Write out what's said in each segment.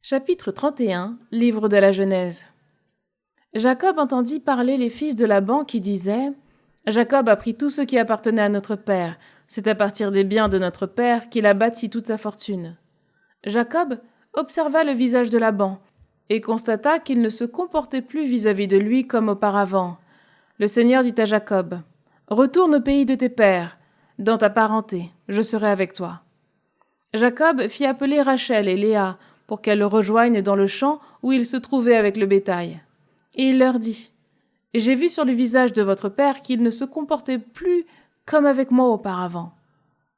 Chapitre 31, Livre de la Genèse. Jacob entendit parler les fils de Laban qui disaient « Jacob a pris tout ce qui appartenait à notre père. C'est à partir des biens de notre père qu'il a bâti toute sa fortune. » Jacob observa le visage de Laban et constata qu'il ne se comportait plus vis-à-vis de lui comme auparavant. Le Seigneur dit à Jacob « Retourne au pays de tes pères, dans ta parenté, je serai avec toi. » Jacob fit appeler Rachel et Léa pour qu'elles le rejoignent dans le champ où il se trouvait avec le bétail. Et il leur dit « J'ai vu sur le visage de votre père qu'il ne se comportait plus comme avec moi auparavant.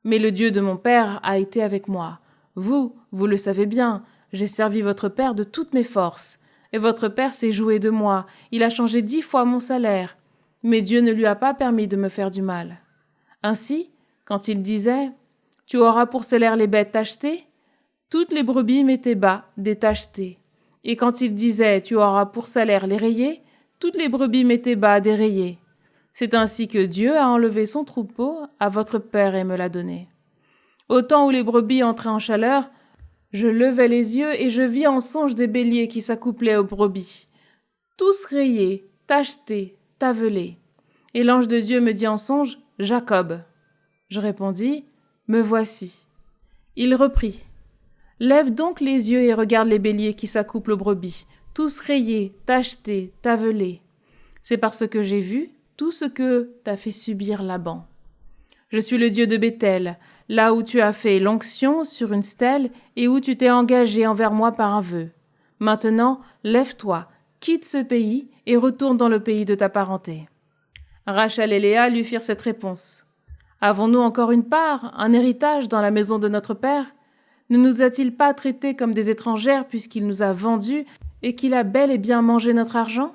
Mais le Dieu de mon père a été avec moi. Vous le savez bien, j'ai servi votre père de toutes mes forces. Et votre père s'est joué de moi, il a changé 10 fois mon salaire. Mais Dieu ne lui a pas permis de me faire du mal. Ainsi, quand il disait « Tu auras pour salaire les bêtes tachetées », toutes les brebis mettaient bas des tachetés. Et quand il disait « Tu auras pour salaire les rayés », toutes les brebis mettaient bas des rayés. C'est ainsi que Dieu a enlevé son troupeau à votre père et me l'a donné. Au temps où les brebis entraient en chaleur, je levai les yeux et je vis en songe des béliers qui s'accouplaient aux brebis, tous rayés, tachetés, tavelés. Et l'ange de Dieu me dit en songe « Jacob ». Je répondis « Me voici ». Il reprit « Lève donc les yeux et regarde les béliers qui s'accouplent aux brebis, tous rayés, tachetés, tavelés. C'est parce que j'ai vu tout ce que t'a fait subir Laban. Je suis le Dieu de Béthel, là où tu as fait l'onction sur une stèle et où tu t'es engagé envers moi par un vœu. Maintenant, lève-toi, quitte ce pays et retourne dans le pays de ta parenté. » Rachel et Léa lui firent cette réponse. « Avons-nous encore une part, un héritage dans la maison de notre père ? Ne nous a-t-il pas traités comme des étrangères puisqu'il nous a vendus et qu'il a bel et bien mangé notre argent ?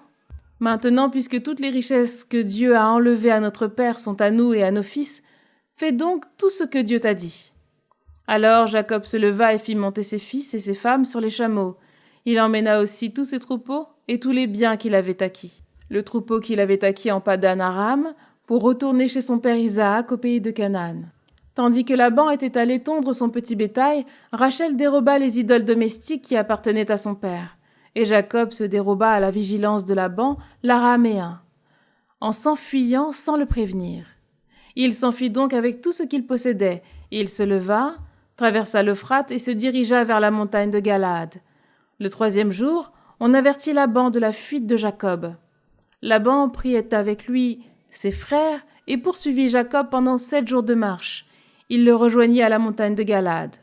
Maintenant, puisque toutes les richesses que Dieu a enlevées à notre père sont à nous et à nos fils, fais donc tout ce que Dieu t'a dit. » Alors Jacob se leva et fit monter ses fils et ses femmes sur les chameaux. Il emmena aussi tous ses troupeaux et tous les biens qu'il avait acquis. Le troupeau qu'il avait acquis en Padan-Aram pour retourner chez son père Isaac au pays de Canaan. Tandis que Laban était allé tondre son petit bétail, Rachel déroba les idoles domestiques qui appartenaient à son père. Et Jacob se déroba à la vigilance de Laban, l'Araméen, en s'enfuyant sans le prévenir. Il s'enfuit donc avec tout ce qu'il possédait. Il se leva, traversa l'Euphrate et se dirigea vers la montagne de Galaad. Le 3e jour, on avertit Laban de la fuite de Jacob. Laban prit avec lui ses frères et poursuivit Jacob pendant 7 jours de marche. Il le rejoignit à la montagne de Galaad.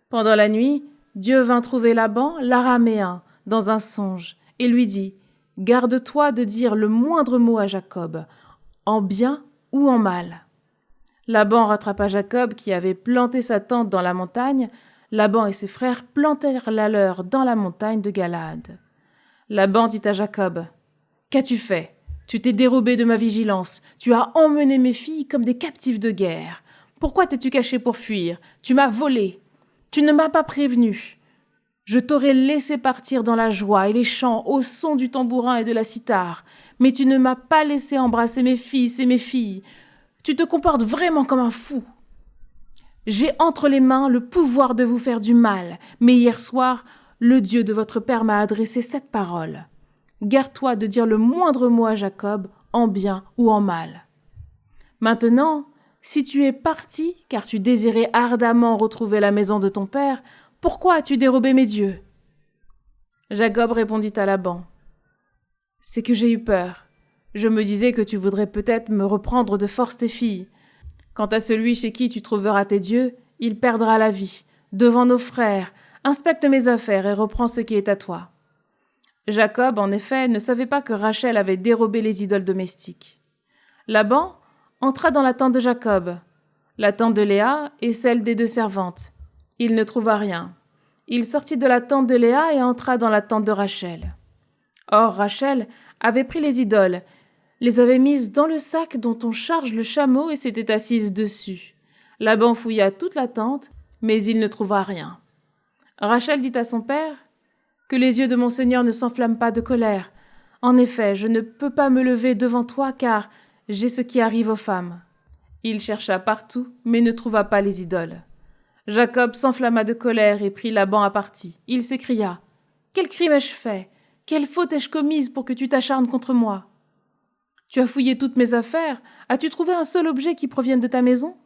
Pendant la nuit, Dieu vint trouver Laban, l'Araméen, dans un songe, et lui dit « Garde-toi de dire le moindre mot à Jacob, en bien ou en mal. » Laban rattrapa Jacob qui avait planté sa tente dans la montagne. Laban et ses frères plantèrent la leur dans la montagne de Galaad. Laban dit à Jacob « Qu'as-tu fait ? Tu t'es dérobé de ma vigilance. Tu as emmené mes filles comme des captives de guerre. Pourquoi t'es-tu caché pour fuir ? Tu m'as volé. Tu ne m'as pas prévenu. Je t'aurais laissé partir dans la joie et les chants au son du tambourin et de la cithare, mais tu ne m'as pas laissé embrasser mes fils et mes filles. Tu te comportes vraiment comme un fou. J'ai entre les mains le pouvoir de vous faire du mal, mais hier soir, le Dieu de votre père m'a adressé cette parole. Garde-toi de dire le moindre mot à Jacob, en bien ou en mal. Maintenant, si tu es parti, car tu désirais ardemment retrouver la maison de ton père, pourquoi as-tu dérobé mes dieux ? » Jacob répondit à Laban. « C'est que j'ai eu peur. Je me disais que tu voudrais peut-être me reprendre de force tes filles. Quant à celui chez qui tu trouveras tes dieux, il perdra la vie. Devant nos frères, inspecte mes affaires et reprends ce qui est à toi. » Jacob, en effet, ne savait pas que Rachel avait dérobé les idoles domestiques. Laban entra dans la tente de Jacob, la tente de Léa et celle des 2 servantes. Il ne trouva rien. Il sortit de la tente de Léa et entra dans la tente de Rachel. Or Rachel avait pris les idoles, les avait mises dans le sac dont on charge le chameau et s'était assise dessus. Laban fouilla toute la tente, mais il ne trouva rien. Rachel dit à son père « Que les yeux de mon Seigneur ne s'enflamment pas de colère. En effet, je ne peux pas me lever devant toi car j'ai ce qui arrive aux femmes. » Il chercha partout, mais ne trouva pas les idoles. Jacob s'enflamma de colère et prit Laban à partie. Il s'écria Quel crime ai-je fait? Quelle faute ai-je commise pour que tu t'acharnes contre moi? Tu as fouillé toutes mes affaires. As-tu trouvé un seul objet qui provienne de ta maison?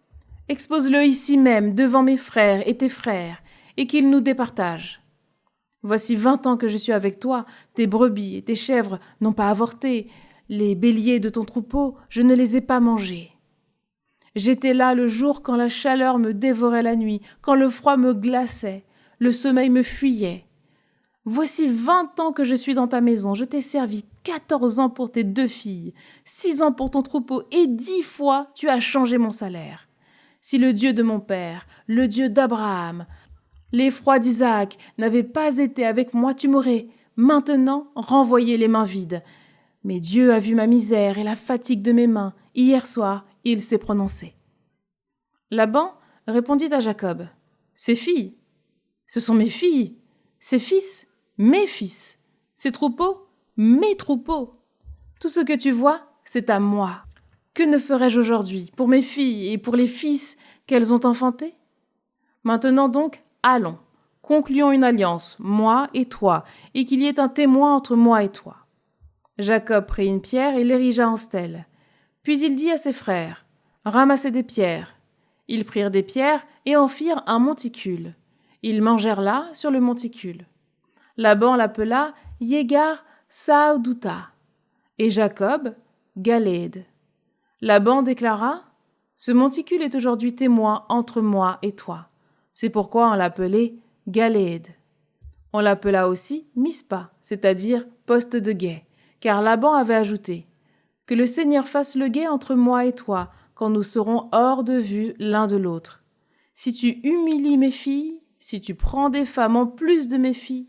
Expose-le ici même, devant mes frères et tes frères, et qu'ils nous départagent. Voici 20 ans que je suis avec toi, tes brebis et tes chèvres n'ont pas avorté, les béliers de ton troupeau, je ne les ai pas mangés. J'étais là le jour quand la chaleur me dévorait la nuit, quand le froid me glaçait, le sommeil me fuyait. Voici 20 ans que je suis dans ta maison, je t'ai servi 14 ans pour tes 2 filles, 6 ans pour ton troupeau, et 10 fois tu as changé mon salaire. Si le Dieu de mon père, le Dieu d'Abraham, l'effroi d'Isaac n'avaient pas été avec moi, tu m'aurais maintenant renvoyé les mains vides. Mais Dieu a vu ma misère et la fatigue de mes mains. Hier soir, il s'est prononcé. Laban répondit à Jacob, « Ces filles, ce sont mes filles. Ces fils, mes fils. Ces troupeaux, mes troupeaux. Tout ce que tu vois, c'est à moi. Que ne ferais-je aujourd'hui pour mes filles et pour les fils qu'elles ont enfantés? Maintenant donc, allons, concluons une alliance, moi et toi, et qu'il y ait un témoin entre moi et toi. » Jacob prit une pierre et l'érigea en stèle. Puis il dit à ses frères, « Ramassez des pierres. » Ils prirent des pierres et en firent un monticule. Ils mangèrent là, sur le monticule. Laban l'appela Yegar Saouduta, et Jacob Galéed. Laban déclara, « Ce monticule est aujourd'hui témoin entre moi et toi. » C'est pourquoi on l'appelait Galéed. On l'appela aussi Mispa, c'est-à-dire poste de guet, car Laban avait ajouté, « Que le Seigneur fasse le guet entre moi et toi, quand nous serons hors de vue l'un de l'autre. Si tu humilies mes filles, si tu prends des femmes en plus de mes filles,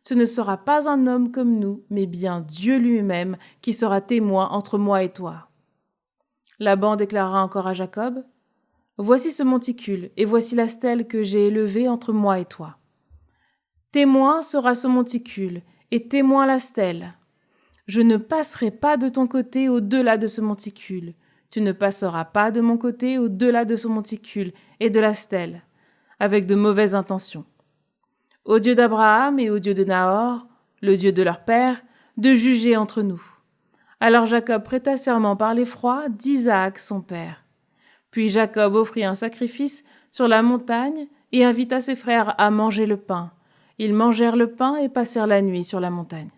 ce ne sera pas un homme comme nous, mais bien Dieu lui-même qui sera témoin entre moi et toi. » Laban déclara encore à Jacob, « Voici ce monticule, et voici la stèle que j'ai élevée entre moi et toi. Témoin sera ce monticule, et témoin la stèle. Je ne passerai pas de ton côté au-delà de ce monticule. Tu ne passeras pas de mon côté au-delà de ce monticule et de la stèle, avec de mauvaises intentions. Au Dieu d'Abraham et au Dieu de Nahor, le Dieu de leur père, de juger entre nous. » Alors Jacob prêta serment par l'effroi d'Isaac son père. Puis Jacob offrit un sacrifice sur la montagne et invita ses frères à manger le pain. Ils mangèrent le pain et passèrent la nuit sur la montagne.